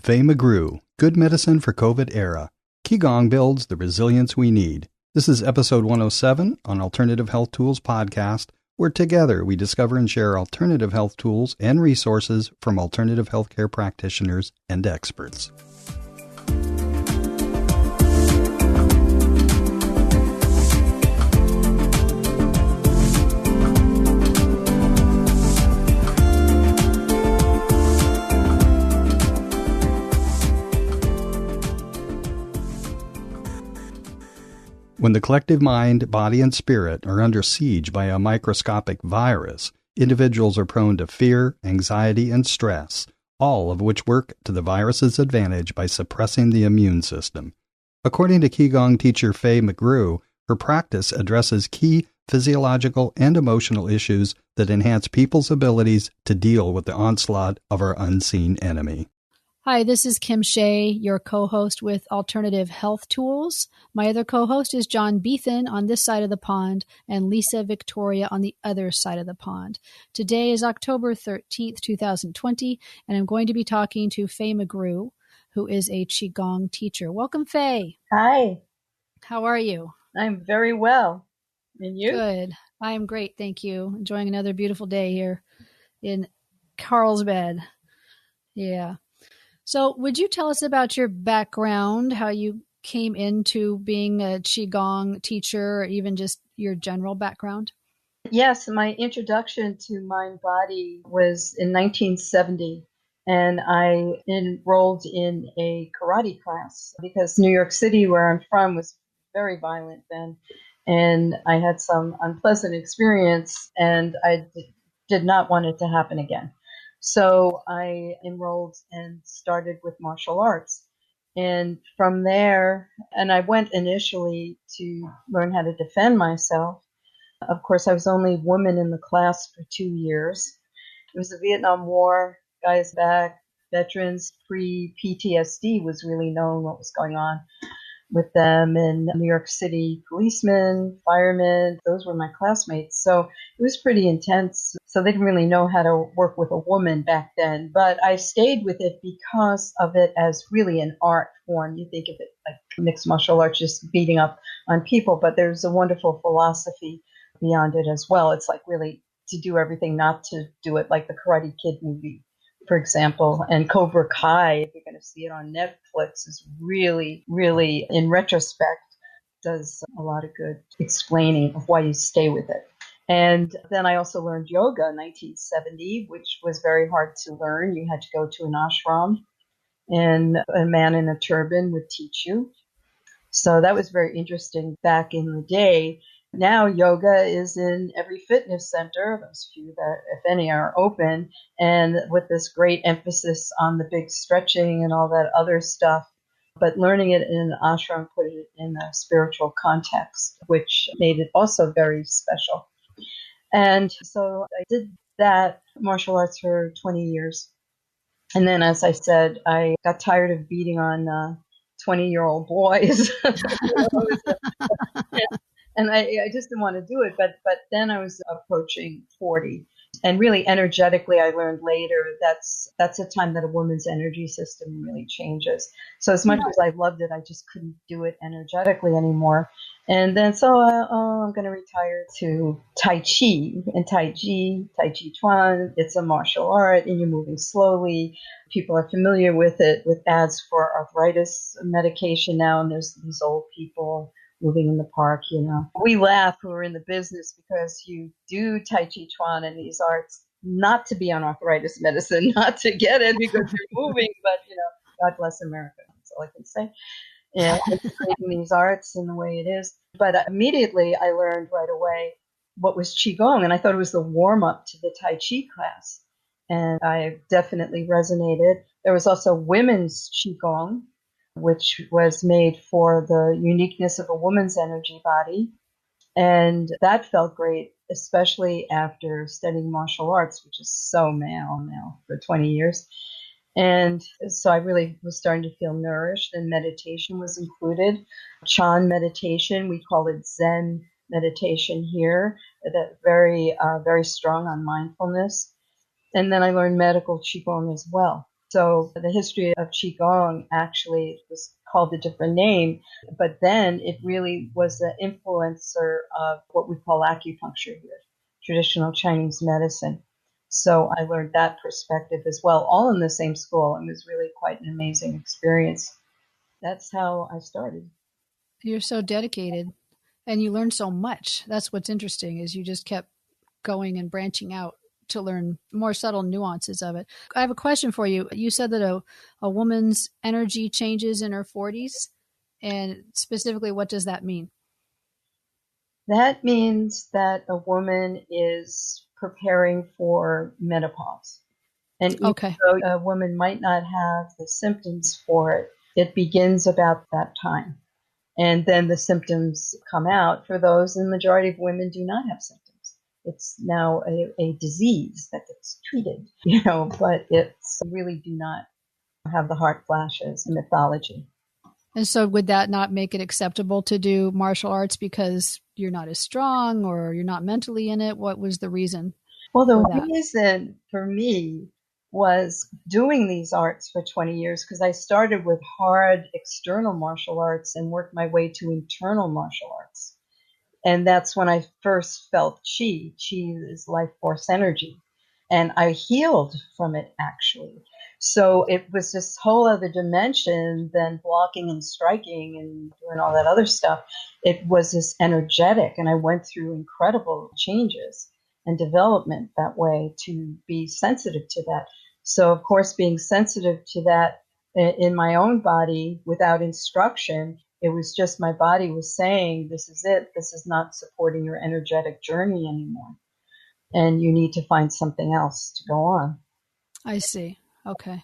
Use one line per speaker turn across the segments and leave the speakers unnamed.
Fay McGrew, Good Medicine for COVID Era. Qigong builds the resilience we need. This is episode 107 on Alternative Health Tools podcast, where together we discover and share alternative health tools and resources from alternative healthcare practitioners and experts. When the collective mind, body, and spirit are under siege by a microscopic virus, individuals are prone to fear, anxiety, and stress, all of which work to the virus's advantage by suppressing the immune system. According to Qigong teacher Fay McGrew, her practice addresses key physiological and emotional issues that enhance people's abilities to deal with the onslaught of our unseen enemy.
Hi, this is Kim Shea, your co-host with Alternative Health Tools. My other co-host is John Beethan on this side of the pond and Lisa Victoria on the other side of the pond. Today is October 13th, 2020, and I'm going to be talking to Fay McGrew, who is a Qigong teacher. Welcome, Fay.
Hi.
How are you?
I'm very well. And you?
Good. I am great, thank you. Enjoying another beautiful day here in Carlsbad. Yeah. So would you tell us about your background, how you came into being a Qigong teacher, or even just your general background?
Yes, my introduction to mind body was in 1970, and I enrolled in a karate class because New York City, where I'm from, was very violent then, and I had some unpleasant experience, and I did not want it to happen again. So I enrolled and started with martial arts. And from there, and I went initially to learn how to defend myself. Of course, I was the only woman in the class for 2 years. It was the Vietnam War, guys back, veterans, pre-PTSD was really known what was going on with them, and New York City policemen, firemen, those were my classmates. So it was pretty intense. So they didn't really know how to work with a woman back then. But I stayed with it because of it as really an art form. You think of it like mixed martial arts, just beating up on people. But there's a wonderful philosophy beyond it as well. It's like really to do everything, not to do it like the Karate Kid movie, for example. And Cobra Kai, if you're going to see it on Netflix, is really, really, in retrospect, does a lot of good explaining of why you stay with it. And then I also learned yoga in 1970, which was very hard to learn. You had to go to an ashram, and a man in a turban would teach you. So that was very interesting back in the day. Now yoga is in every fitness center, those few that, if any, are open, and with this great emphasis on the big stretching and all that other stuff. But learning it in an ashram put it in a spiritual context, which made it also very special. And so I did that martial arts for 20 years. And then, as I said, I got tired of beating on 20-year-old boys. And I just didn't want to do it. But then I was approaching 40. And really energetically, I learned later that's a time that a woman's energy system really changes. So as much as I loved it, I just couldn't do it energetically anymore. And then so I'm going to retire to Tai Chi. And Tai Chi Chuan, it's a martial art, and you're moving slowly. People are familiar with it, with ads for arthritis medication now, and there's these old people moving in the park, you know. We laugh who are in the business because you do Tai Chi Chuan and these arts not to be on arthritis medicine, not to get it because you're moving, but, you know, God bless America. That's all I can say. Yeah, integrating these arts in the way it is. But immediately I learned right away what was Qigong, and I thought it was the warm-up to the Tai Chi class. And I definitely resonated. There was also women's Qigong, which was made for the uniqueness of a woman's energy body. And that felt great, especially after studying martial arts, which is so male now for 20 years. And so I really was starting to feel nourished, and meditation was included. Chan meditation, we call it Zen meditation here, that very strong on mindfulness. And then I learned medical Qigong as well. So the history of Qigong actually was called a different name, but then it really was the influencer of what we call acupuncture here, traditional Chinese medicine. So I learned that perspective as well, all in the same school. It was really quite an amazing experience. That's how I started.
You're so dedicated and you learned so much. That's what's interesting is you just kept going and branching out to learn more subtle nuances of it. I have a question for you. You said that a woman's energy changes in her 40s. And specifically, what does that mean?
That means that a woman is preparing for menopause. And even though a woman might not have the symptoms for it, it begins about that time. And then the symptoms come out for those, and the majority of women do not have symptoms. It's now a disease that gets treated, but it's really do not have the heart flashes mythology.
And so would that not make it acceptable to do martial arts because you're not as strong or you're not mentally in it? What was the reason?
Well, the reason for me was doing these arts for 20 years because I started with hard external martial arts and worked my way to internal martial arts. And that's when I first felt Qi. Qi is life force energy. And I healed from it, actually. So it was this whole other dimension than blocking and striking and doing all that other stuff. It was this energetic, and I went through incredible changes and development that way to be sensitive to that. So, of course, being sensitive to that in my own body without instruction, it was just my body was saying, this is it. This is not supporting your energetic journey anymore. And you need to find something else to go on.
I see. Okay.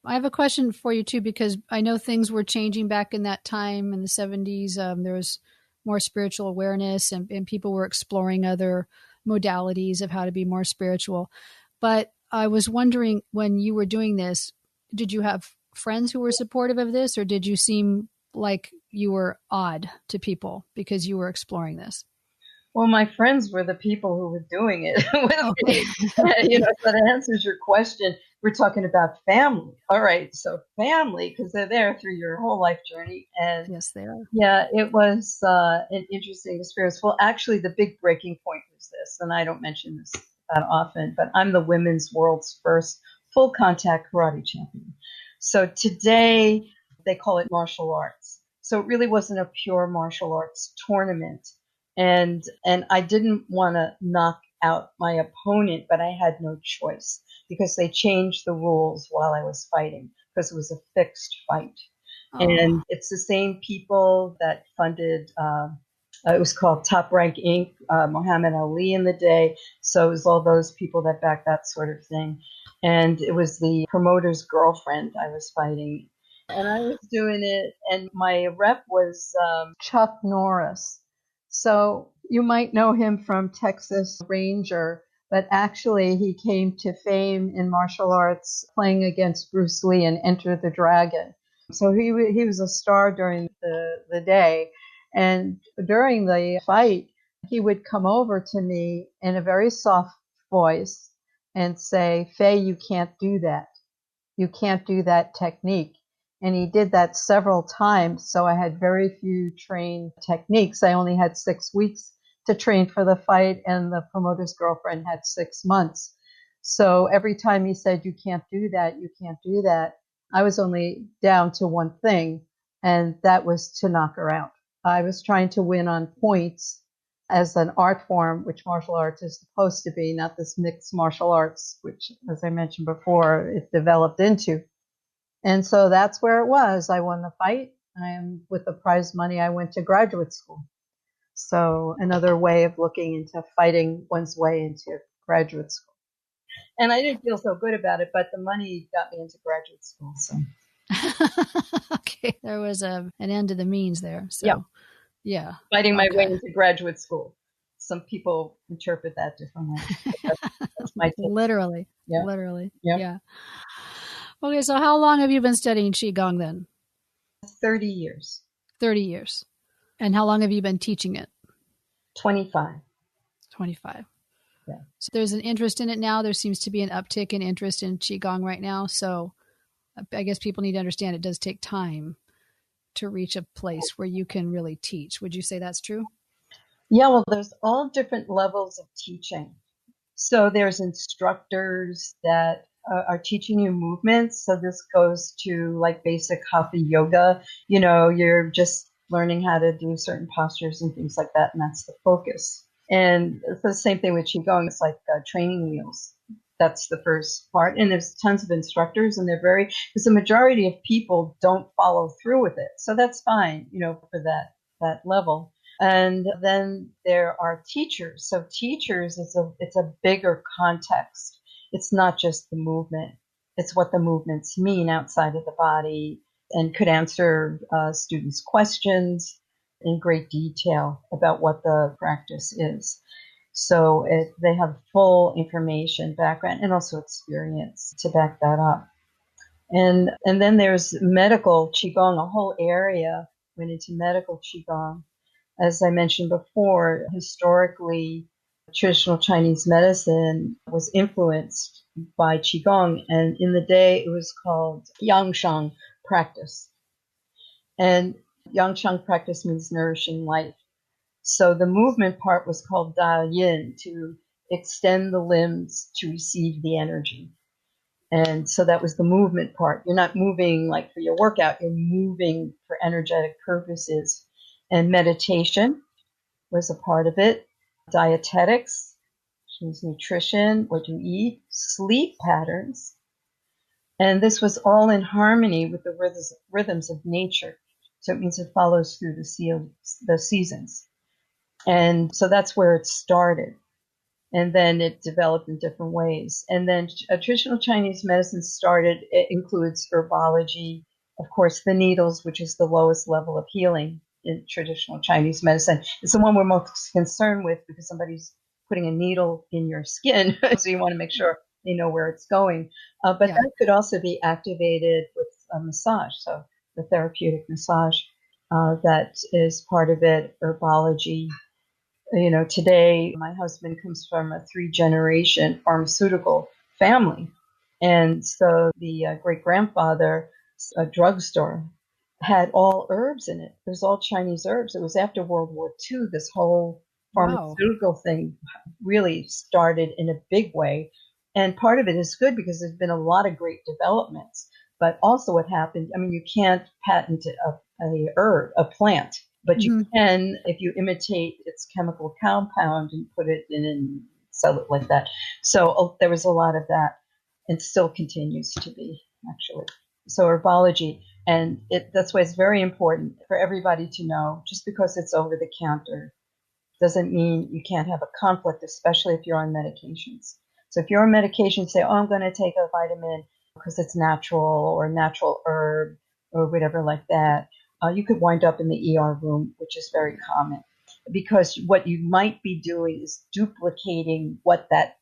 I have a question for you, too, because I know things were changing back in that time in the 70s. There was more spiritual awareness and people were exploring other modalities of how to be more spiritual. But I was wondering, when you were doing this, did you have friends who were supportive of this, or did you seem like you were odd to people because you were exploring this?
Well, my friends were the people who were doing it with me. So that answers your question. We're talking about family. All right. So family, because they're there through your whole life journey. And
yes, they are.
Yeah, it was an interesting experience. Well, actually, the big breaking point was this, and I don't mention this that often, but I'm the women's world's first full contact karate champion. So today they call it martial arts. So it really wasn't a pure martial arts tournament. And I didn't want to knock out my opponent, but I had no choice because they changed the rules while I was fighting because it was a fixed fight. Oh. And it's the same people that funded, it was called Top Rank Inc., Muhammad Ali in the day. So it was all those people that backed that sort of thing. And it was the promoter's girlfriend I was fighting. And I was doing it, and my rep was Chuck Norris. So you might know him from Texas Ranger, but actually he came to fame in martial arts playing against Bruce Lee in Enter the Dragon. So he was a star during the day. And during the fight, he would come over to me in a very soft voice and say, Fay, you can't do that. You can't do that technique. And he did that several times. So I had very few trained techniques. I only had 6 weeks to train for the fight, and the promoter's girlfriend had 6 months. So every time he said, you can't do that, you can't do that, I was only down to one thing, and that was to knock her out. I was trying to win on points as an art form, which martial arts is supposed to be, not this mixed martial arts, which, as I mentioned before, it developed into. And so that's where it was. I won the fight, and with the prize money, I went to graduate school. So another way of looking into fighting one's way into graduate school. And I didn't feel so good about it, but the money got me into graduate school. So.
Okay, there was an end to the means there. So, yeah.
Fighting my way into graduate school. Some people interpret that differently. That's my take.
Literally.
Yeah.
Literally.
Yep.
Yeah. Okay, so how long have you been studying Qigong then?
30 years.
30 years. And how long have you been teaching it?
25.
25.
Yeah.
So there's an interest in it now. There seems to be an uptick in interest in Qigong right now. So I guess people need to understand it does take time to reach a place where you can really teach. Would you say that's true?
Yeah, well, there's all different levels of teaching. So there's instructors that are teaching you movements. So this goes to like basic hatha yoga. You're just learning how to do certain postures and things like that, and that's the focus. And it's the same thing with Qigong. It's like training wheels. That's the first part. And there's tons of instructors, and because the majority of people don't follow through with it. So that's fine, for that level. And then there are teachers. So teachers, it's a bigger context. It's not just the movement. It's what the movements mean outside of the body, and could answer students' questions in great detail about what the practice is. So they have full information, background, and also experience to back that up. And then there's medical Qigong. A whole area went into medical Qigong. As I mentioned before, historically, traditional Chinese medicine was influenced by Qigong, and in the day it was called Yangshan practice. And Yangshan practice means nourishing life. So the movement part was called Da Yin, to extend the limbs to receive the energy. And so that was the movement part. You're not moving like for your workout, you're moving for energetic purposes. And meditation was a part of it. Dietetics, which means nutrition, what you eat, sleep patterns. And this was all in harmony with the rhythms of nature. So it means it follows through the seasons. And so that's where it started. And then it developed in different ways. And then traditional Chinese medicine it includes herbology, of course, the needles, which is the lowest level of healing in traditional Chinese medicine. It's the one we're most concerned with, because somebody's putting a needle in your skin. So you want to make sure they know where it's going. But that could also be activated with a massage. So the therapeutic massage, that is part of it, herbology. Today my husband comes from a 3-generation pharmaceutical family. And so the great-grandfather, a drugstore, had all herbs in it. It was all Chinese herbs. It was after World War II, this whole pharmaceutical thing really started in a big way. And part of it is good because there's been a lot of great developments. But also what happened, you can't patent a plant. But you can if you imitate its chemical compound and put it in and sell it like that. So there was a lot of that, and still continues to be, actually. So herbology, and that's why it's very important for everybody to know. Just because it's over the counter doesn't mean you can't have a conflict, especially if you're on medications. So if you're on medication, say, I'm going to take a vitamin because it's natural, or natural herb, or whatever like that. You could wind up in the ER room, which is very common, because what you might be doing is duplicating what that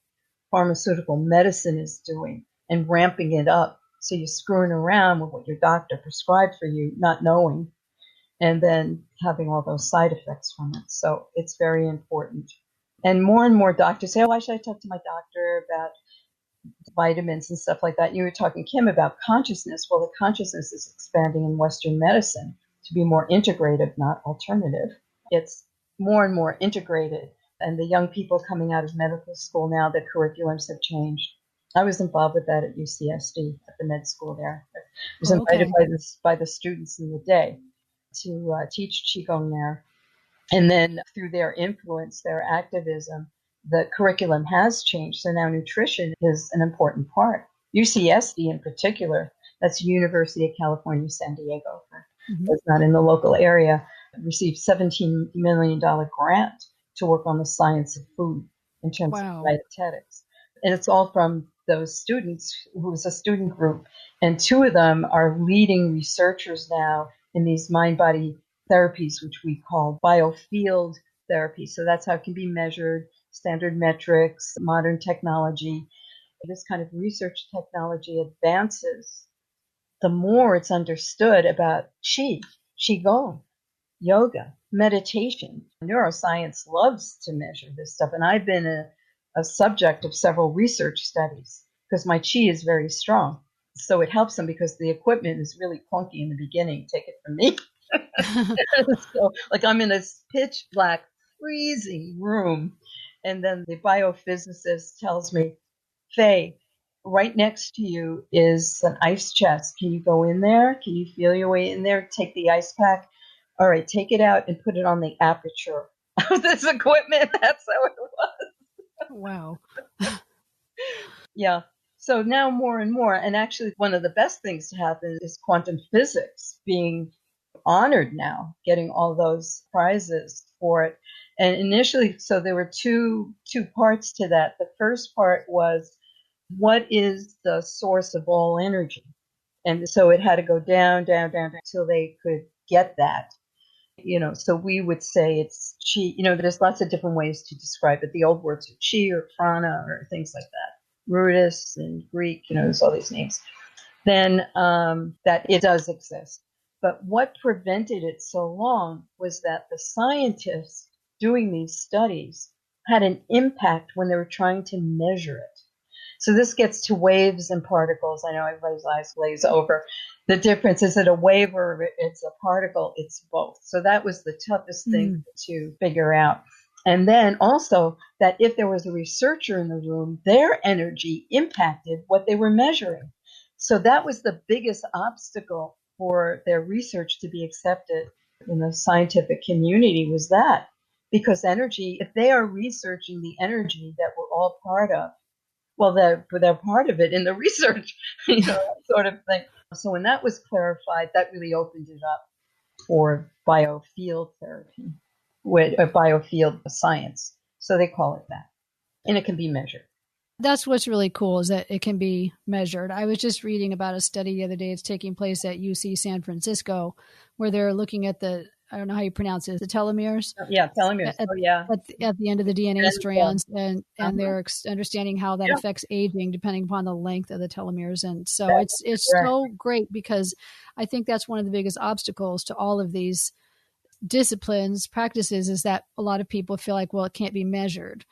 pharmaceutical medicine is doing and ramping it up. So you're screwing around with what your doctor prescribed for you, not knowing, and then having all those side effects from it. So it's very important. And more doctors say, why should I talk to my doctor about vitamins and stuff like that? You were talking, Kim, about consciousness. Well, the consciousness is expanding in Western medicine to be more integrative, not alternative. It's more and more integrated. And the young people coming out of medical school now, the curriculums have changed. I was involved with that at UCSD, at the med school there. I was invited by the students in the day to teach Qigong there. And then through their influence, their activism, the curriculum has changed. So now nutrition is an important part. UCSD in particular, that's University of California, San Diego, it's not in the local area, received $17 million grant to work on the science of food in terms of dietetics. And it's all from those students, who was a student group. And 2 of them are leading researchers now in these mind-body therapies, which we call biofield therapy. So that's how it can be measured, standard metrics, modern technology. This kind of research technology advances, the more it's understood about Qigong, yoga, meditation. Neuroscience loves to measure this stuff. And I've been a subject of several research studies because my Qi is very strong. So it helps them because the equipment is really clunky in the beginning. Take it from me. So, like, I'm in this pitch black, freezing room. And then the biophysicist tells me, Fay, right next to you is an ice chest. Can you go in there? Can you feel your way in there? Take the ice pack. All right, take it out and put it on the aperture of this equipment. That's how it was.
Wow.
Yeah. So now more and more, and actually one of the best things to happen is quantum physics being honored now, getting all those prizes for it. And initially, so there were two parts to that. The first part was, what is the source of all energy? And so it had to go down, down, down, down until they could get that. So we would say it's chi. There's lots of different ways to describe it. The old words are chi or prana or things like that. Rudis and Greek, there's all these names. Then that it does exist. But what prevented it so long was that the scientists doing these studies had an impact when they were trying to measure it. So this gets to waves and particles. I know everybody's eyes glaze over. The difference, is it a wave or it's a particle? It's both. So that was the toughest thing to figure out. And then also that if there was a researcher in the room, their energy impacted what they were measuring. So that was the biggest obstacle for their research to be accepted in the scientific community, was that. Because energy, if they are researching the energy that we're all part of, well, they're part of it in the research, sort of thing. So when that was clarified, that really opened it up for biofield therapy, with biofield science. So they call it that. And it can be measured.
That's what's really cool, is that it can be measured. I was just reading about a study the other day. It's taking place at UC San Francisco, where they're looking at I don't know how you pronounce it, the telomeres.
Yeah, telomeres.
At the end of the DNA strands, and they're understanding how that affects aging depending upon the length of the telomeres. And so it's so great, because I think that's one of the biggest obstacles to all of these disciplines, practices, is that a lot of people feel like, well, it can't be measured.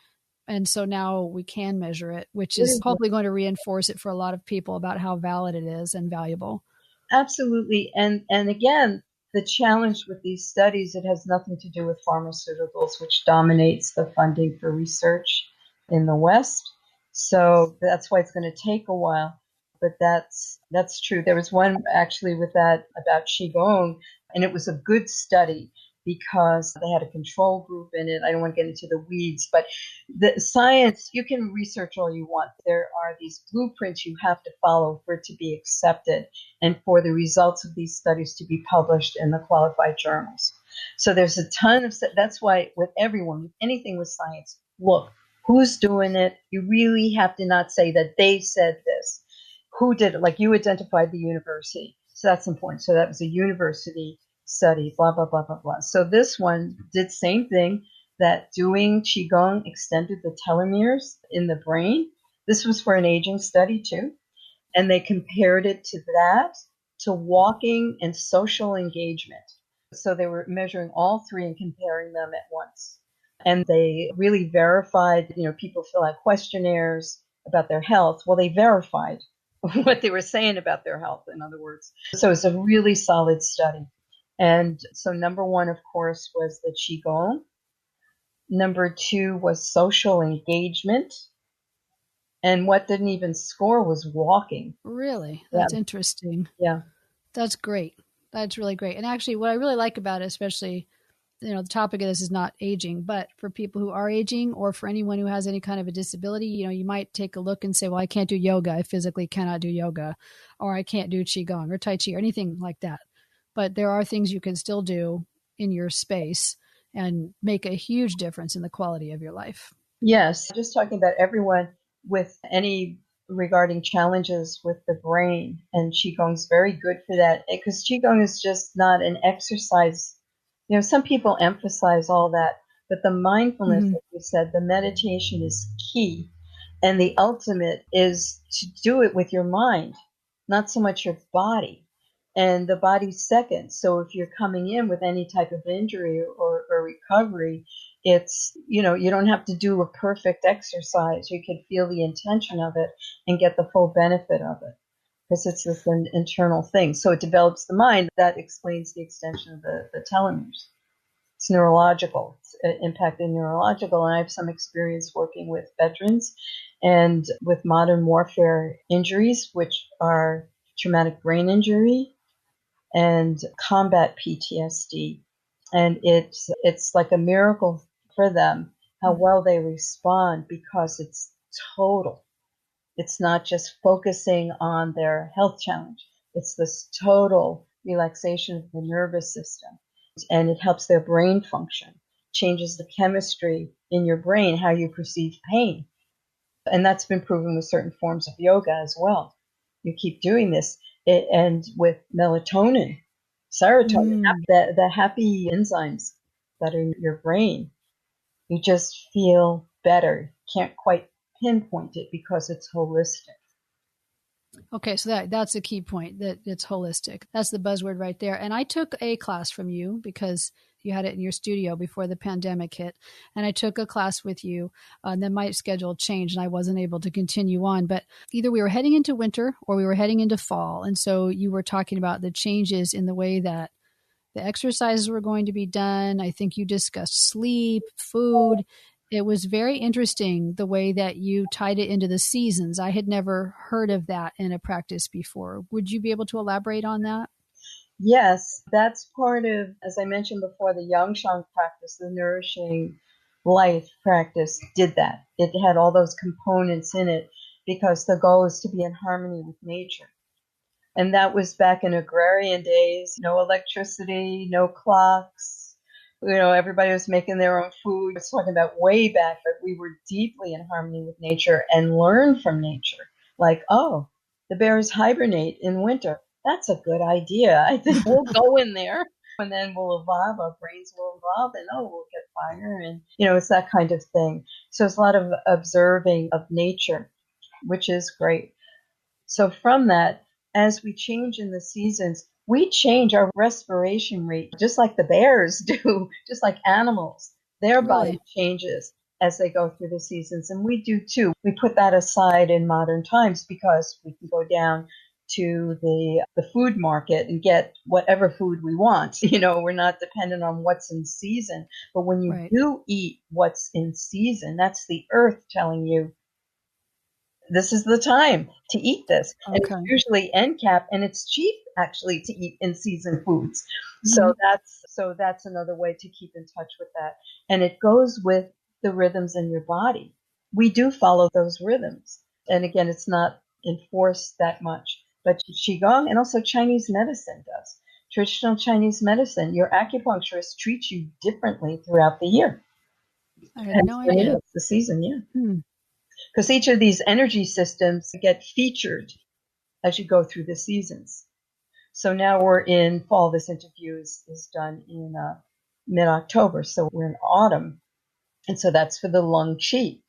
And so now we can measure it, which is hopefully going to reinforce it for a lot of people about how valid it is and valuable.
Absolutely. And again, the challenge with these studies, it has nothing to do with pharmaceuticals, which dominates the funding for research in the West. So that's why it's going to take a while. But that's true. There was one actually with that about Qigong, and it was a good study because they had a control group in it. I don't want to get into the weeds, but the science, you can research all you want. There are these blueprints you have to follow for it to be accepted and for the results of these studies to be published in the qualified journals. So there's a ton of, that's why with everyone, with anything with science, look, who's doing it? You really have to not say that they said this. Who did it? Like, you identified the university. So that's important. So that was a university study, blah, blah, blah, blah, blah. So this one did same thing, that doing Qigong extended the telomeres in the brain. This was for an aging study too. And they compared it to that, to walking and social engagement. So they were measuring all three and comparing them at once. And they really verified, people fill out questionnaires about their health. Well, they verified what they were saying about their health, in other words. So it's a really solid study. And so number one, of course, was the Qigong. Number two was social engagement. And what didn't even score was walking.
Really? That's interesting.
Yeah.
That's great. That's really great. And actually, what I really like about it, especially, the topic of this is not aging, but for people who are aging, or for anyone who has any kind of a disability, you might take a look and say, well, I can't do yoga. I physically cannot do yoga, or I can't do Qigong or Tai Chi or anything like that. But there are things you can still do in your space and make a huge difference in the quality of your life.
Yes. Just talking about everyone with any regarding challenges with the brain. And Qigong is very good for that, because Qigong is just not an exercise. Some people emphasize all that, but the mindfulness, like you said, the meditation is key. And the ultimate is to do it with your mind, not so much your body. And the body's second. So if you're coming in with any type of injury or recovery, it's, you don't have to do a perfect exercise. You can feel the intention of it and get the full benefit of it. because it's this an internal thing. So it develops the mind. That explains the extension of the telomeres. It's neurological. It's impacted neurological. And I have some experience working with veterans and with modern warfare injuries, which are traumatic brain injury and combat PTSD. And it's like a miracle for them how well they respond, because it's total. It's not just focusing on their health challenge. It's this total relaxation of the nervous system. And it helps their brain function, changes the chemistry in your brain, how you perceive pain. And that's been proven with certain forms of yoga as well. You keep doing this, and with melatonin, serotonin, the happy enzymes that are in your brain, you just feel better. Can't quite pinpoint it because it's holistic.
Okay, so that's a key point, that it's holistic. That's the buzzword right there. And I took a class from you because you had it in your studio before the pandemic hit. And I took a class with you, and then my schedule changed and I wasn't able to continue on. But either we were heading into winter or we were heading into fall. And so you were talking about the changes in the way that the exercises were going to be done. I think you discussed sleep, food. It was very interesting the way that you tied it into the seasons. I had never heard of that in a practice before. Would you be able to elaborate on that?
Yes, that's part of, as I mentioned before, the Yangshan practice, the nourishing life practice did that. It had all those components in it because the goal is to be in harmony with nature. And that was back in agrarian days, no electricity, no clocks. Everybody was making their own food. I was talking about way back, but we were deeply in harmony with nature and learned from nature. Like, oh, the bears hibernate in winter. That's a good idea. I think we'll go in there and then we'll evolve. Our brains will evolve and, we'll get fire. And, it's that kind of thing. So it's a lot of observing of nature, which is great. So from that, as we change in the seasons, we change our respiration rate, just like the bears do, just like animals. Their body changes as they go through the seasons, and we do too. We put that aside in modern times because we can go down to the food market and get whatever food we want. We're not dependent on what's in season. But when you do eat what's in season, that's the earth telling you, this is the time to eat this. Okay. And it's usually end cap, and it's cheap actually to eat in season foods. Mm-hmm. So that's another way to keep in touch with that. And it goes with the rhythms in your body. We do follow those rhythms. And again, it's not enforced that much, but Qigong and also Chinese medicine does. Traditional Chinese medicine, your acupuncturist treats you differently throughout the year.
I had no idea.
It's the season, yeah. Because each of these energy systems get featured as you go through the seasons. So now we're in fall. This interview is done in mid-October. So we're in autumn. And so that's for the lung qi.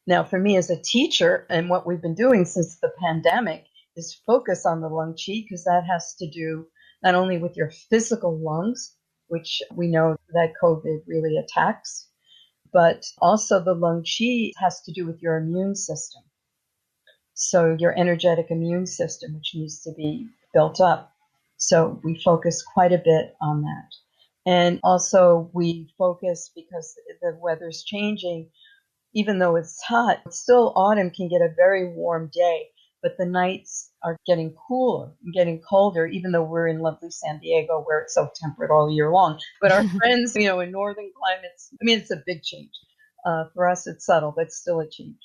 Now, for me as a teacher, and what we've been doing since the pandemic is focus on the lung qi, because that has to do not only with your physical lungs, which we know that COVID really attacks, but also the lung qi has to do with your immune system. So your energetic immune system, which needs to be built up. So we focus quite a bit on that. And also we focus because the weather's changing. Even though it's hot, still autumn can get a very warm day, but the nights are getting cooler and getting colder, even though we're in lovely San Diego where it's so temperate all year long. But our friends, in northern climates, it's a big change. For us, it's subtle, but still a change.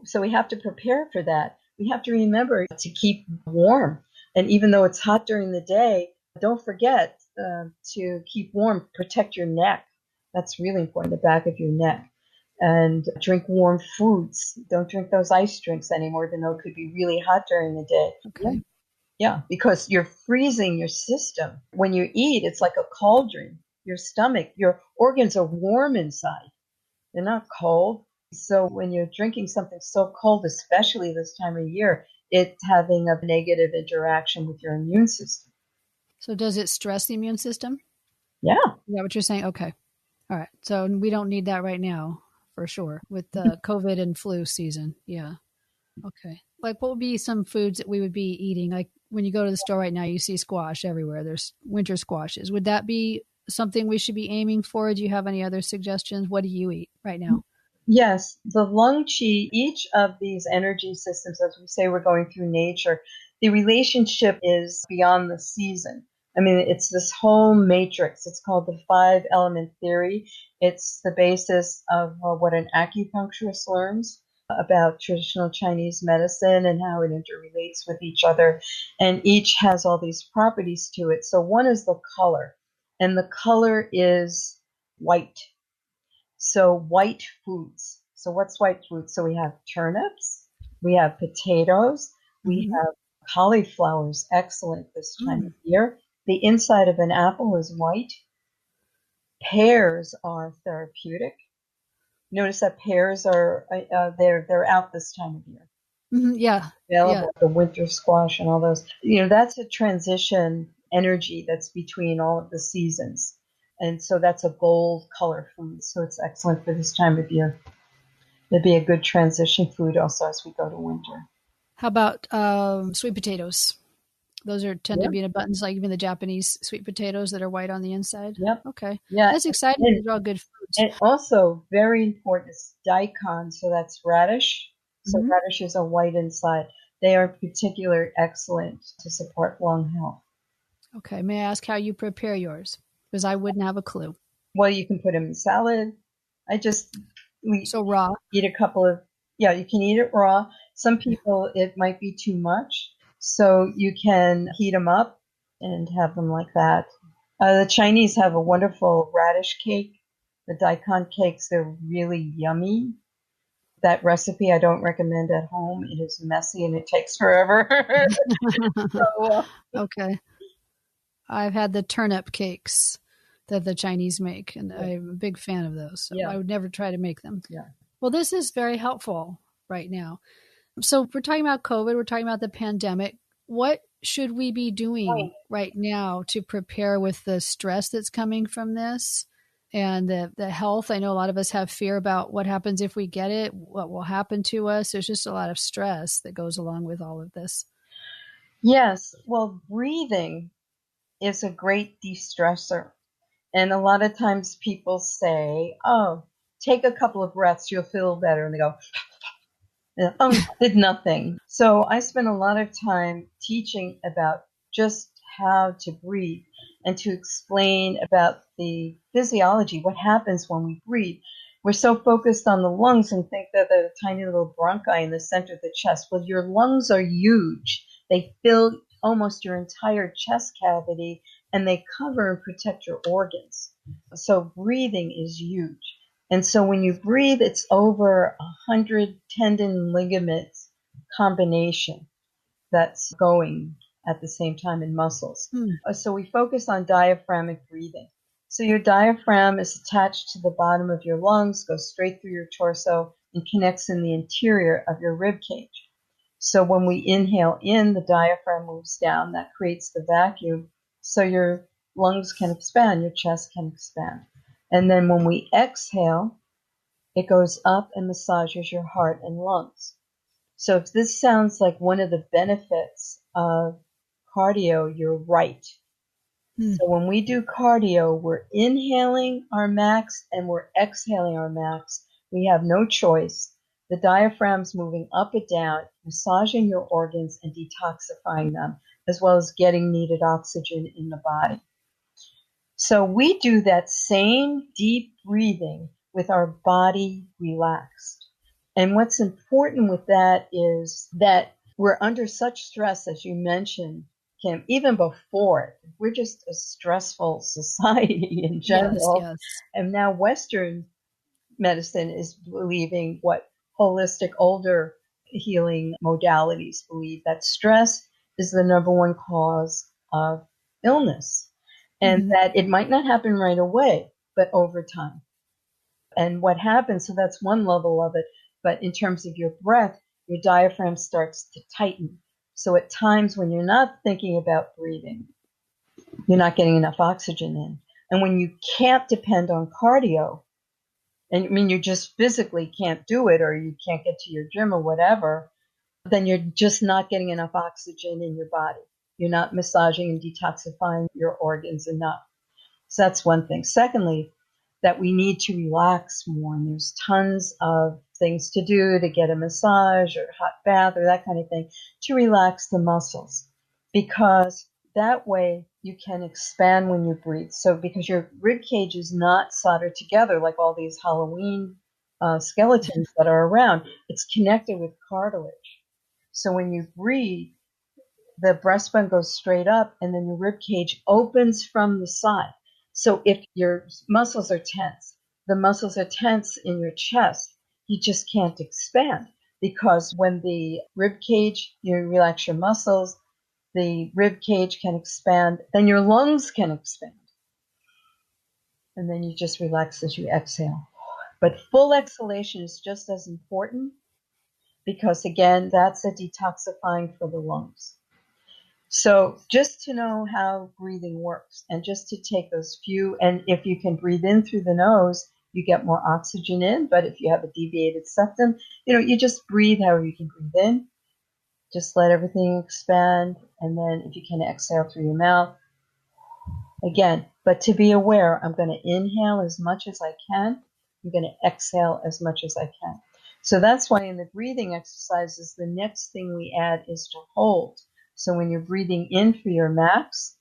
So we have to prepare for that. We have to remember to keep warm. And even though it's hot during the day, don't forget to keep warm, protect your neck. That's really important, the back of your neck. And drink warm foods. Don't drink those ice drinks anymore, even though it could be really hot during the day.
Okay.
Yeah, because you're freezing your system. When you eat, it's like a cauldron. Your stomach, your organs are warm inside. They're not cold. So when you're drinking something so cold, especially this time of year, it's having a negative interaction with your immune system.
So does it stress the immune system?
Yeah.
Is that what you're saying? Okay. All right. So we don't need that right now, for sure, with the COVID and flu season. Yeah. Okay. Like, what would be some foods that we would be eating? Like, when you go to the store right now, you see squash everywhere. There's winter squashes. Would that be something we should be aiming for? Do you have any other suggestions? What do you eat right now?
Yes, the lung qi, each of these energy systems, as we say, we're going through nature, the relationship is beyond the season. I mean, it's this whole matrix. It's called the 5-element theory. It's the basis of what an acupuncturist learns about traditional Chinese medicine and how it interrelates with each other. And each has all these properties to it. So one is the color, and the color is white. So white foods. So what's white foods? So we have turnips, we have potatoes, we have cauliflowers, excellent this time of year. The inside of an apple is white. Pears are therapeutic. Notice that pears are they're out this time of year.
Yeah.
Available, the winter squash and all those. That's a transition energy that's between all of the seasons. And so that's a gold color food. So it's excellent for this time of year. It'd be a good transition food also as we go to winter.
How about sweet potatoes? Those tend to be in abundance, like even the Japanese sweet potatoes that are white on the inside.
Yep.
Okay.
Yeah.
That's exciting. These are all good foods.
And also very important is daikon. So that's radish. So radishes are white inside. They are particularly excellent to support lung health.
Okay. May I ask how you prepare yours? Because I wouldn't have a clue.
Well, you can put them in salad.
So raw.
Eat a couple of, you can eat it raw. Some people, it might be too much. So you can heat them up and have them like that. The Chinese have a wonderful radish cake. The daikon cakes, they're really yummy. That recipe I don't recommend at home. It is messy and it takes forever.
Okay. I've had the turnip cakes that the Chinese make, and I'm a big fan of those. So I would never try to make them.
Yeah.
Well, this is very helpful right now. So we're talking about COVID. We're talking about the pandemic. What should we be doing right now to prepare with the stress that's coming from this and the health? I know a lot of us have fear about what happens if we get it, what will happen to us. There's just a lot of stress that goes along with all of this.
Yes. Well, breathing is a great de-stressor. And a lot of times people say, take a couple of breaths, you'll feel better. And they go, did nothing. So I spent a lot of time teaching about just how to breathe and to explain about the physiology, what happens when we breathe. We're so focused on the lungs and think that they're the tiny little bronchi in the center of the chest. Well, your lungs are huge. They fill almost your entire chest cavity, and they cover and protect your organs. So breathing is huge. And so when you breathe, it's over 100 tendon ligaments combination that's going at the same time in muscles. So we focus on diaphragmatic breathing. So your diaphragm is attached to the bottom of your lungs, goes straight through your torso, and connects in the interior of your rib cage. So when we inhale in, the diaphragm moves down. That creates the vacuum. So your lungs can expand, your chest can expand. And then when we exhale, it goes up and massages your heart and lungs. So if this sounds like one of the benefits of cardio, you're right. So when we do cardio, we're inhaling our max and we're exhaling our max. We have no choice. The diaphragm's moving up and down, massaging your organs and detoxifying them, as well as getting needed oxygen in the body. So we do that same deep breathing with our body relaxed. And what's important with that is that we're under such stress, as you mentioned, Kim, even before it. We're just a stressful society in general.
Yes.
And now Western medicine is believing what holistic older healing modalities believe, that stress is the number one cause of illness. And that it might not happen right away, but over time. And what happens, so that's one level of it, but in terms of your breath, your diaphragm starts to tighten. So at times when you're not thinking about breathing, you're not getting enough oxygen in. And when you can't depend on cardio, and I mean you just physically can't do it, or you can't get to your gym or whatever, then you're just not getting enough oxygen in your body. You're not massaging and detoxifying your organs enough. So that's one thing. Secondly, that we need to relax more. And there's tons of things to do to get a massage or a hot bath or that kind of thing to relax the muscles, because that way you can expand when you breathe. So because your rib cage is not soldered together like all these Halloween skeletons that are around, it's connected with cartilage. So when you breathe, the breastbone goes straight up and then your rib cage opens from the side. So if your muscles are tense, the muscles are tense in your chest, you just can't expand, because when the rib cage, you relax your muscles, the rib cage can expand, then your lungs can expand. And then you just relax as you exhale. But full exhalation is just as important, because again, that's a detoxifying for the lungs. So just to know how breathing works, and just to take those few, and if you can breathe in through the nose, you get more oxygen in. But if you have a deviated septum, you just breathe however you can breathe in. Just let everything expand. And then if you can exhale through your mouth again, but to be aware, I'm going to inhale as much as I can. I'm going to exhale as much as I can. So that's why in the breathing exercises, the next thing we add is to hold. So when you're breathing in for your max,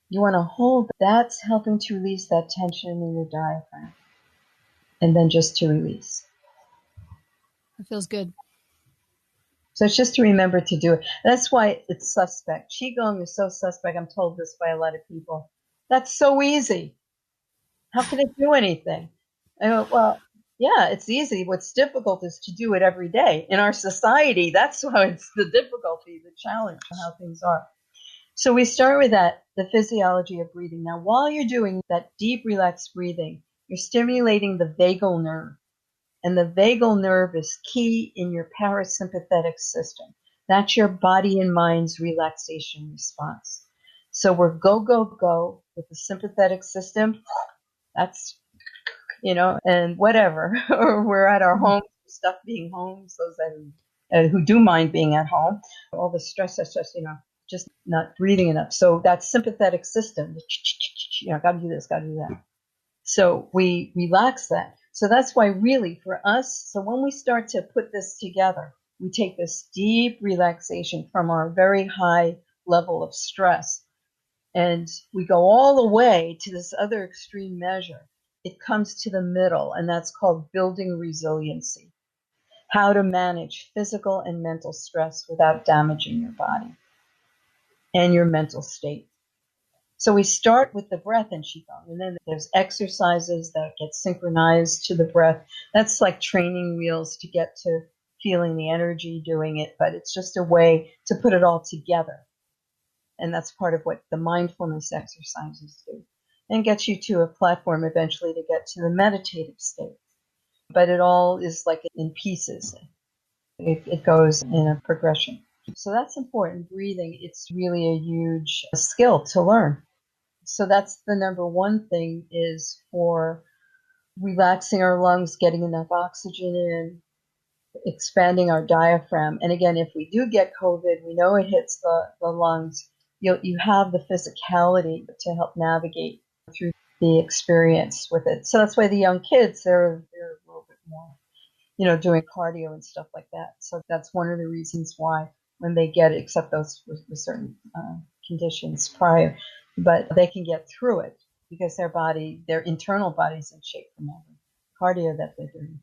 you want to hold. That's helping to release that tension in your diaphragm. And then just to release.
It feels good.
So it's just to remember to do it. That's why it's suspect. Qigong is so suspect. I'm told this by a lot of people. That's so easy. How can it do anything? I go, well, yeah, it's easy. What's difficult is to do it every day. In our society, that's why it's the difficulty, the challenge, how things are. So we start with that, the physiology of breathing. Now, while you're doing that deep, relaxed breathing, you're stimulating the vagal nerve. And the vagal nerve is key in your parasympathetic system. That's your body and mind's relaxation response. So we're go, go, go with the sympathetic system. That's, and whatever. Or we're at our home, stuff being home, those that who do mind being at home. All the stress, that's just not breathing enough. So that sympathetic system, got to do this, got to do that. So we relax that. So that's why really for us, so when we start to put this together, we take this deep relaxation from our very high level of stress, and we go all the way to this other extreme measure. It comes to the middle, and that's called building resiliency. How to manage physical and mental stress without damaging your body and your mental state. So we start with the breath in Qigong, and then there's exercises that get synchronized to the breath. That's like training wheels to get to feeling the energy doing it, but it's just a way to put it all together. And that's part of what the mindfulness exercises do, and gets you to a platform eventually to get to the meditative state. But it all is like in pieces. It goes in a progression. So that's important. Breathing, it's really a huge skill to learn. So that's the number one thing, is for relaxing our lungs, getting enough oxygen in, expanding our diaphragm. And again, if we do get COVID, we know it hits the lungs. You have the physicality to help navigate through the experience with it. So that's why the young kids, they're a little bit more, doing cardio and stuff like that. So that's one of the reasons why when they get it, except those with certain conditions prior, but they can get through it because their internal body's in shape from all the cardio that they're doing.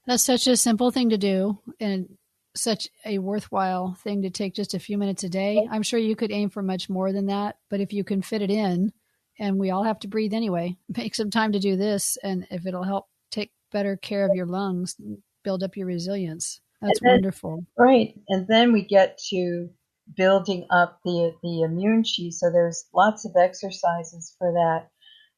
That's such a simple thing to do, and such a worthwhile thing to take just a few minutes a day. I'm sure you could aim for much more than that, but if you can fit it in, and we all have to breathe anyway, make some time to do this, and if it'll help take better care of your lungs, build up your resilience, that's wonderful.
Right. And then we get to building up the immune chi. So there's lots of exercises for that.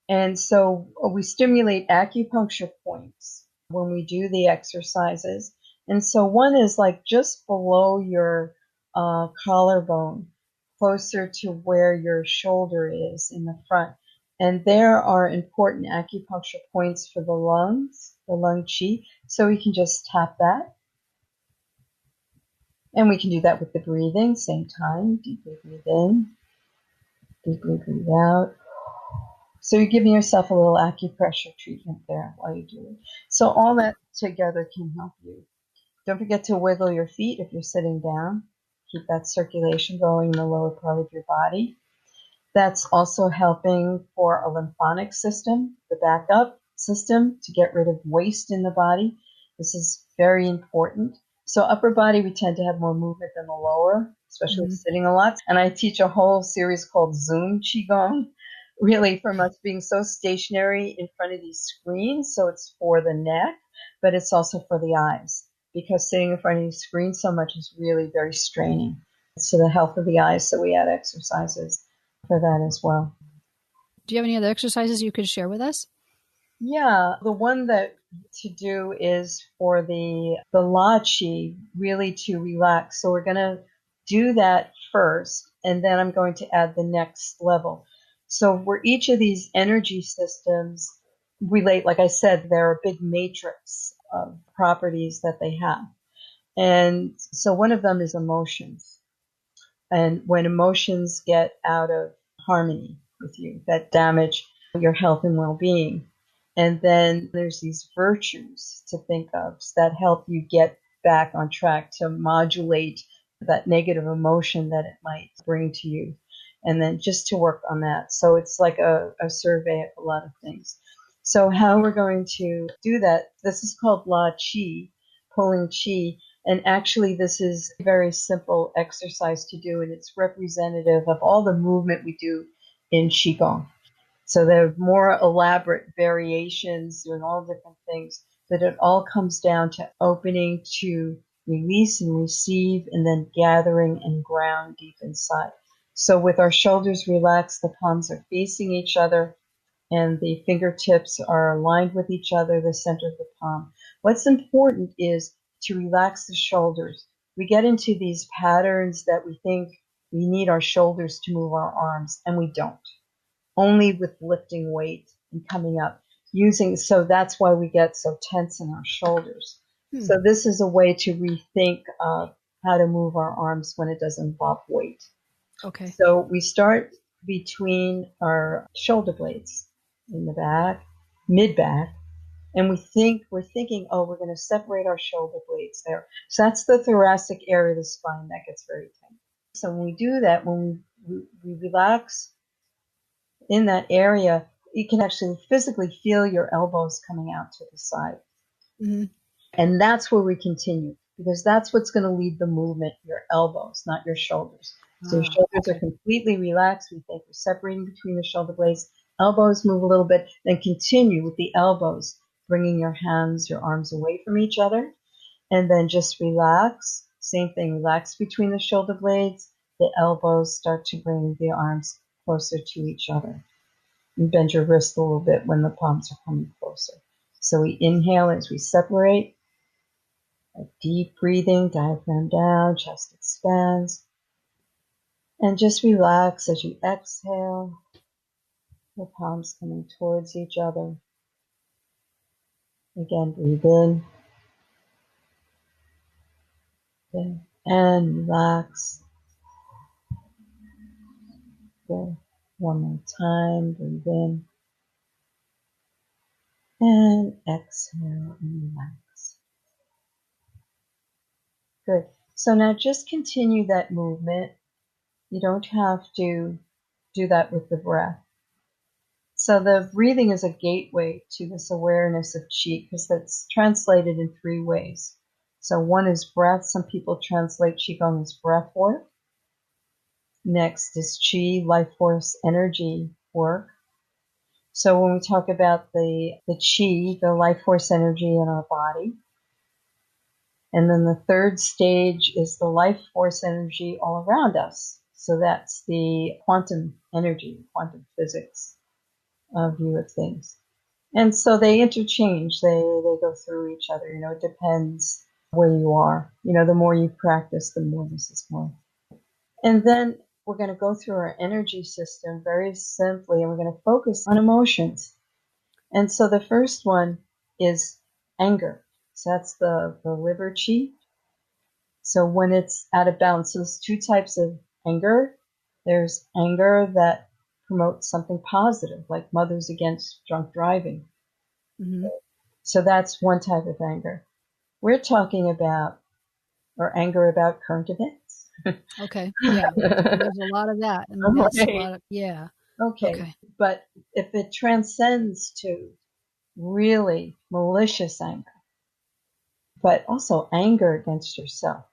And so we stimulate acupuncture points when we do the exercises. And so one is like just below your collarbone, closer to where your shoulder is in the front. And there are important acupuncture points for the lungs, the lung chi. So we can just tap that. And we can do that with the breathing, same time. Deeply breathe in, deeply breathe out. So you're giving yourself a little acupressure treatment there while you do it. So all that together can help you. Don't forget to wiggle your feet if you're sitting down. Keep that circulation going in the lower part of your body. That's also helping for a lymphatic system, the backup system, to get rid of waste in the body. This is very important. So upper body, we tend to have more movement than the lower, especially sitting a lot. And I teach a whole series called Zoom Qigong, really from us being so stationary in front of these screens. So it's for the neck, but it's also for the eyes, because sitting in front of these screens so much is really very straining. It's to the health of the eyes, so we add exercises for that as well.
Do you have any other exercises you could share with us?
Yeah, the one that to do is for the La Chi, really to relax. So we're going to do that first, and then I'm going to add the next level. So where each of these energy systems relate, like I said, they're a big matrix of properties that they have. And so one of them is emotions. And when emotions get out of harmony with you, that damage your health and well-being. And then there's these virtues to think of that help you get back on track to modulate that negative emotion that it might bring to you. And then just to work on that. So it's like a survey of a lot of things. So how we're going to do that, this is called La Chi, pulling Chi. And actually, this is a very simple exercise to do, and it's representative of all the movement we do in Qigong. So there are more elaborate variations doing all different things, but it all comes down to opening to release and receive, and then gathering and ground deep inside. So with our shoulders relaxed, the palms are facing each other, and the fingertips are aligned with each other, the center of the palm. What's important is to relax the shoulders. We get into these patterns that we think we need our shoulders to move our arms, and we don't. Only with lifting weight and coming up. So that's why we get so tense in our shoulders. So this is a way to rethink how to move our arms when it doesn't involve weight.
Okay.
So we start between our shoulder blades in the back, mid-back, and we're thinking, oh, we're going to separate our shoulder blades there. So that's the thoracic area of the spine that gets very tense. So when we do that, when we relax in that area, you can actually physically feel your elbows coming out to the side. Mm-hmm. And that's where we continue, because that's what's going to lead the movement, your elbows, not your shoulders. So your shoulders are completely relaxed. We think we're separating between the shoulder blades. Elbows move a little bit, then continue with the elbows, bringing your hands, your arms away from each other, and then just relax. Same thing, relax between the shoulder blades. The elbows start to bring the arms closer to each other. And bend your wrist a little bit when the palms are coming closer. So we inhale as we separate. A deep breathing, diaphragm down, chest expands. And just relax as you exhale. The palms coming towards each other. Again, breathe in. Good. And relax. Good. One more time. Breathe in. And exhale and relax. Good. So now just continue that movement. You don't have to do that with the breath. So the breathing is a gateway to this awareness of Qi, because that's translated in three ways. So one is breath. Some people translate Qigong as breath work. Next is Qi, life force energy work. So when we talk about the Qi, the life force energy in our body. And then the third stage is the life force energy all around us. So that's the quantum energy, quantum physics view of things. And so they interchange, they go through each other. It depends where you are. The more you practice, the more this is more. And then we're going to go through our energy system very simply, and we're going to focus on emotions. And so the first one is anger. So that's the liver chi. So when it's out of balance, so there's two types of anger. There's anger that promotes something positive, like mothers against drunk driving.
Mm-hmm.
So that's one type of anger. We're talking about, or anger about current events.
Okay. Yeah. There's a lot of that. And that's a lot of, yeah.
Okay.
Okay.
But if it transcends to really malicious anger, but also anger against yourself,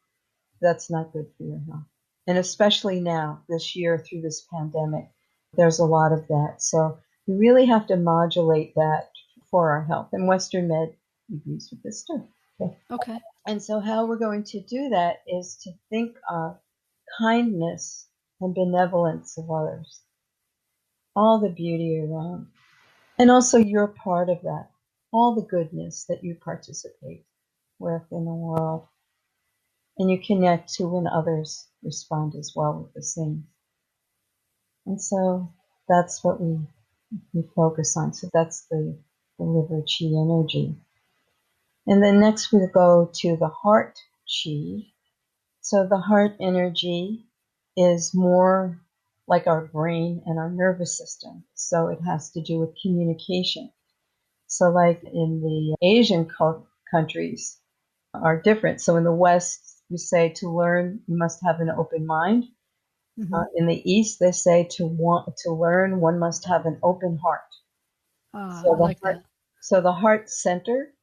that's not good for your health. And especially now, this year through this pandemic, there's a lot of that. So we really have to modulate that for our health. And Western Med agrees with this too. Okay.
Okay.
And so how we're going to do that is to think of kindness and benevolence of others, all the beauty around. And also you're part of that, all the goodness that you participate with in the world. And you connect to when others respond as well with the same. And so that's what we focus on. So that's the liver chi energy. And then next we go to the heart chi. So the heart energy is more like our brain and our nervous system. So it has to do with communication. So like in the Asian countries are different. So in the West, we say to learn, you must have an open mind.
Mm-hmm.
In the East, they say to learn, one must have an open heart.
I like that.
So the heart center.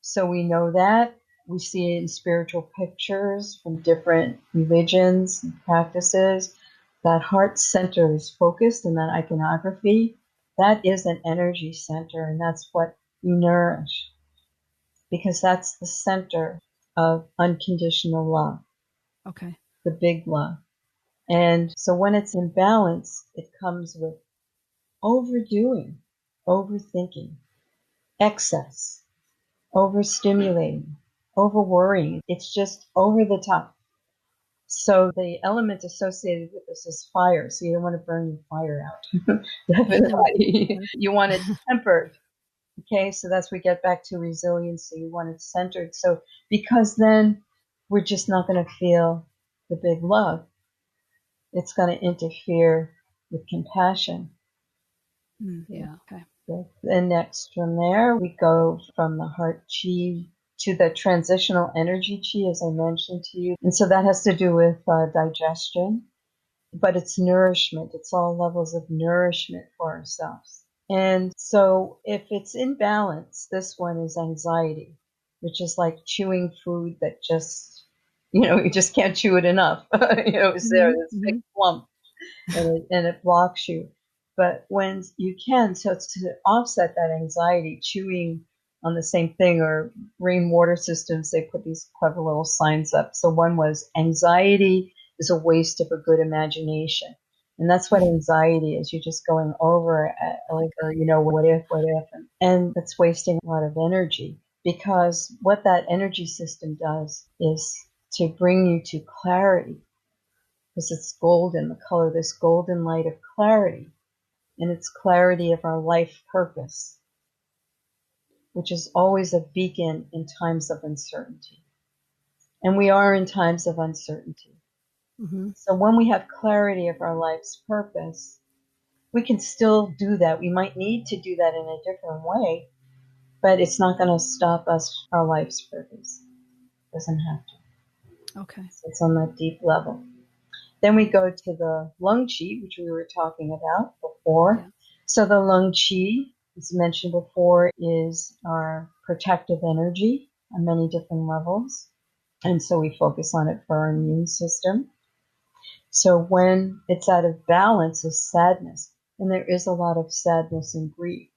So we know that. We see it in spiritual pictures from different religions and practices. That heart center is focused in that iconography. That is an energy center, and that's what you nourish, because that's the center of unconditional love,
Okay.
the big love. And so when it's in balance, it comes with overdoing, overthinking, excess, overstimulating, overworrying. It's just over the top. So the element associated with this is fire. So you don't want to burn your fire out. Definitely. You want it tempered. Okay, so that's we get back to resiliency. You want it centered. So because then we're just not going to feel the big love. It's going to interfere with compassion.
Yeah. Okay.
And next from there, we go from the heart chi to the transitional energy chi, as I mentioned to you. And so that has to do with digestion, but it's nourishment. It's all levels of nourishment for ourselves. And so if it's in balance, this one is anxiety, which is like chewing food that just, you just can't chew it enough. It's there, this big clump, and it blocks you. But when you can, so it's to offset that anxiety, chewing on the same thing, or rainwater systems, they put these clever little signs up. So one was, anxiety is a waste of a good imagination. And that's what anxiety is. You're just going over what if, and that's wasting a lot of energy, because what that energy system does is to bring you to clarity, because it's golden, the color, this golden light of clarity, and it's clarity of our life purpose, which is always a beacon in times of uncertainty. And we are in times of uncertainty. Mm-hmm. So when we have clarity of our life's purpose, we can still do that. We might need to do that in a different way, but it's not going to stop us, our life's purpose. It doesn't have to.
Okay.
So it's on that deep level. Then we go to the lung chi, which we were talking about before. Yeah. So the lung chi, as mentioned before, is our protective energy on many different levels. And so we focus on it for our immune system. So when it's out of balance is sadness. And there is a lot of sadness and grief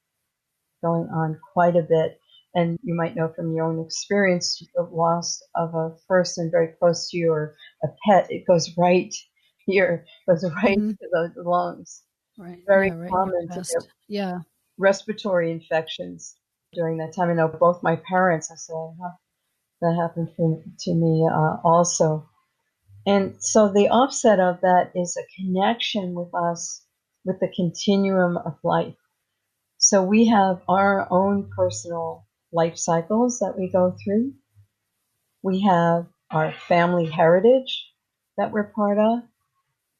going on quite a bit. And you might know from your own experience, the loss of a person very close to you, or a pet, it goes right here, goes right to the lungs.
Right.
Very
right
common to get respiratory infections during that time. I know both my parents, I said, that happened to me also. And so the offset of that is a connection with us, with the continuum of life. So we have our own personal life cycles that we go through. We have our family heritage that we're part of,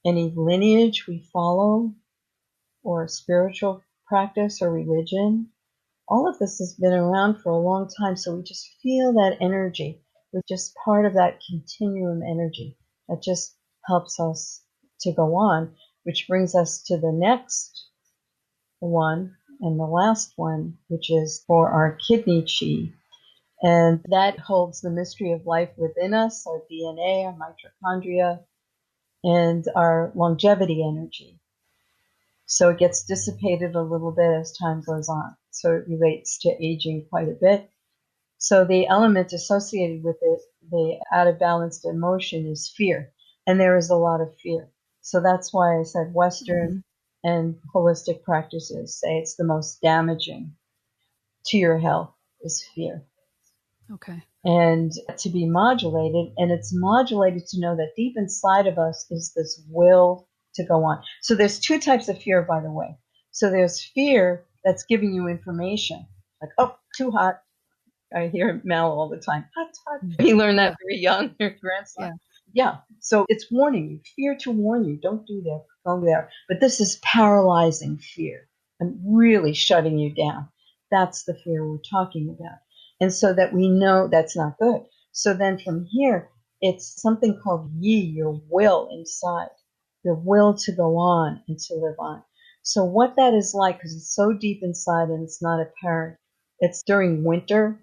any lineage we follow, or spiritual practice or religion. All of this has been around for a long time, so we just feel that energy. We're just part of that continuum energy that just helps us to go on, which brings us to the next one and the last one, which is for our kidney chi. And that holds the mystery of life within us, our DNA, our mitochondria, and our longevity energy. So it gets dissipated a little bit as time goes on. So it relates to aging quite a bit. So the element associated with it, the out of balanced emotion, is fear. And there is a lot of fear. So that's why I said Western and holistic practices say it's the most damaging to your health is fear.
Okay.
And to be modulated, and it's modulated to know that deep inside of us is this will to go on. So there's two types of fear, by the way. So there's fear that's giving you information, like, oh, too hot. I hear Mel all the time, hot, hot. He learned that very young, your grandson. Yeah. So it's warning you, fear to warn you, don't do that, don't go there. But this is paralyzing fear and really shutting you down. That's the fear we're talking about. And so that we know that's not good. So then from here, it's something called yi, your will inside, your will to go on and to live on. So what that is like, because it's so deep inside and it's not apparent, it's during winter,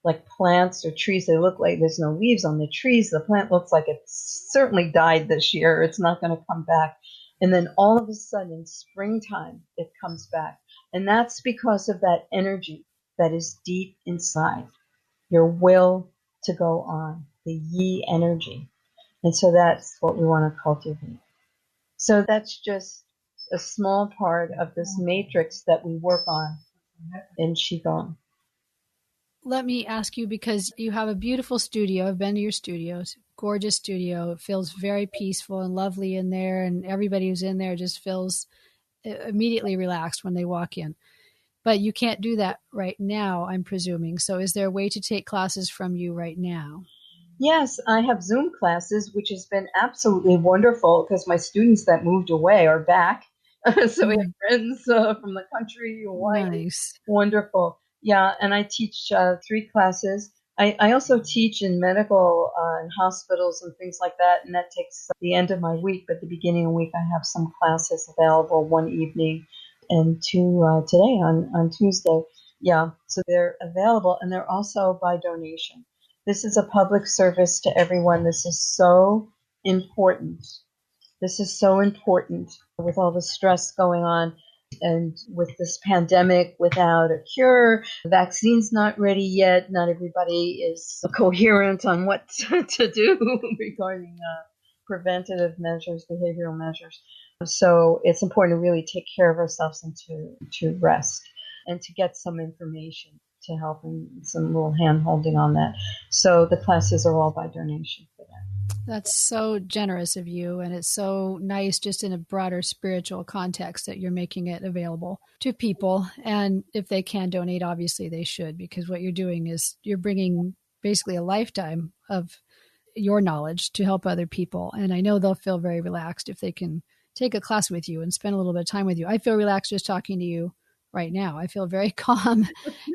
like plants or trees, they look like there's no leaves on the trees. The plant looks like it certainly died this year. It's not going to come back. And then all of a sudden, in springtime, it comes back. And that's because of that energy that is deep inside, your will to go on, the yi energy. And so that's what we want to cultivate. So that's just a small part of this matrix that we work on in Qigong.
Let me ask you, because you have a beautiful studio. I've been to your studios, gorgeous studio. It feels very peaceful and lovely in there, and everybody who's in there just feels immediately relaxed when they walk in. But you can't do that right now, I'm presuming. So is there a way to take classes from you right now?
Yes, I have Zoom classes, which has been absolutely wonderful because my students that moved away are back. So we have friends from the country.
Nice.
Wonderful. Yeah, and I teach 3 classes. I also teach in medical and hospitals and things like that, and that takes the end of my week. But the beginning of the week, I have some classes available one evening and 2 today on Tuesday. Yeah, so they're available, and they're also by donation. This is a public service to everyone. This is so important. This is so important with all the stress going on and with this pandemic without a cure. The vaccine's not ready yet. Not everybody is coherent on what to do regarding preventative measures, behavioral measures. So it's important to really take care of ourselves and to rest and to get some information to help and some little hand holding on that. So the classes are all by donation for that.
That's so generous of you, and it's so nice just in a broader spiritual context that you're making it available to people. And if they can donate, obviously they should, because what you're doing is you're bringing basically a lifetime of your knowledge to help other people. And I know they'll feel very relaxed if they can take a class with you and spend a little bit of time with you. I feel relaxed just talking to you right now. I feel very calm.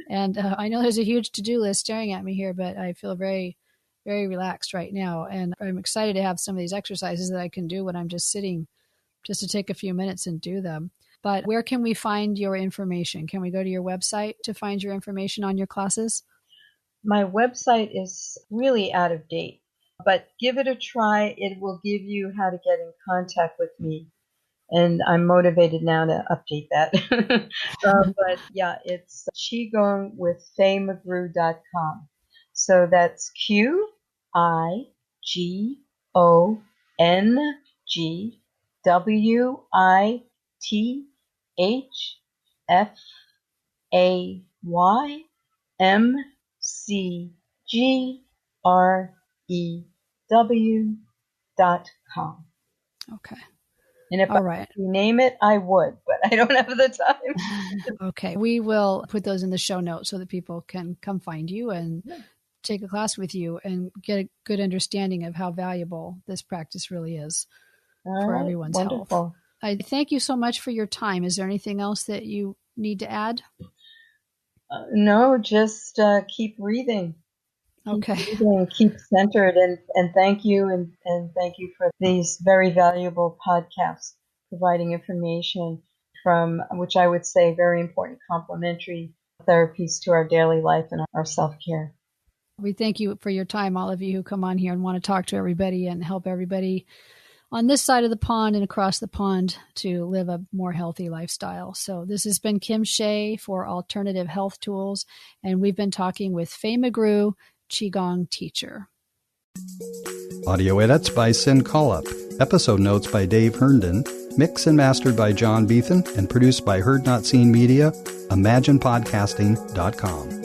And I know there's a huge to-do list staring at me here, but I feel very, very relaxed right now. And I'm excited to have some of these exercises that I can do when I'm just sitting, just to take a few minutes and do them. But where can we find your information? Can we go to your website to find your information on your classes?
My website is really out of date, but give it a try. It will give you how to get in contact with me. And I'm motivated now to update that. But yeah, it's Qigong with FayMcGrew.com. So that's QIGONGWITHFAYMCGREW.com.
Okay.
And if
All
I
right.
could name it, I would, but I don't have the time.
Okay. We will put those in the show notes so that people can come find you and take a class with you and get a good understanding of how valuable this practice really is for everyone's health. I thank you so much for your time. Is there anything else that you need to add?
No, just keep breathing.
Okay.
Keep centered, and thank you, and thank you for these very valuable podcasts, providing information from, which I would say, very important complementary therapies to our daily life and our self-care.
We thank you for your time, all of you who come on here and want to talk to everybody and help everybody on this side of the pond and across the pond to live a more healthy lifestyle. So this has been Kim Shea for Alternative Health Tools, and we've been talking with Fay McGrew, Qigong teacher.
Audio edits by Sin Collup. Episode notes by Dave Herndon. Mixed and mastered by John Beethan and produced by Heard Not Seen Media. ImaginePodcasting.com.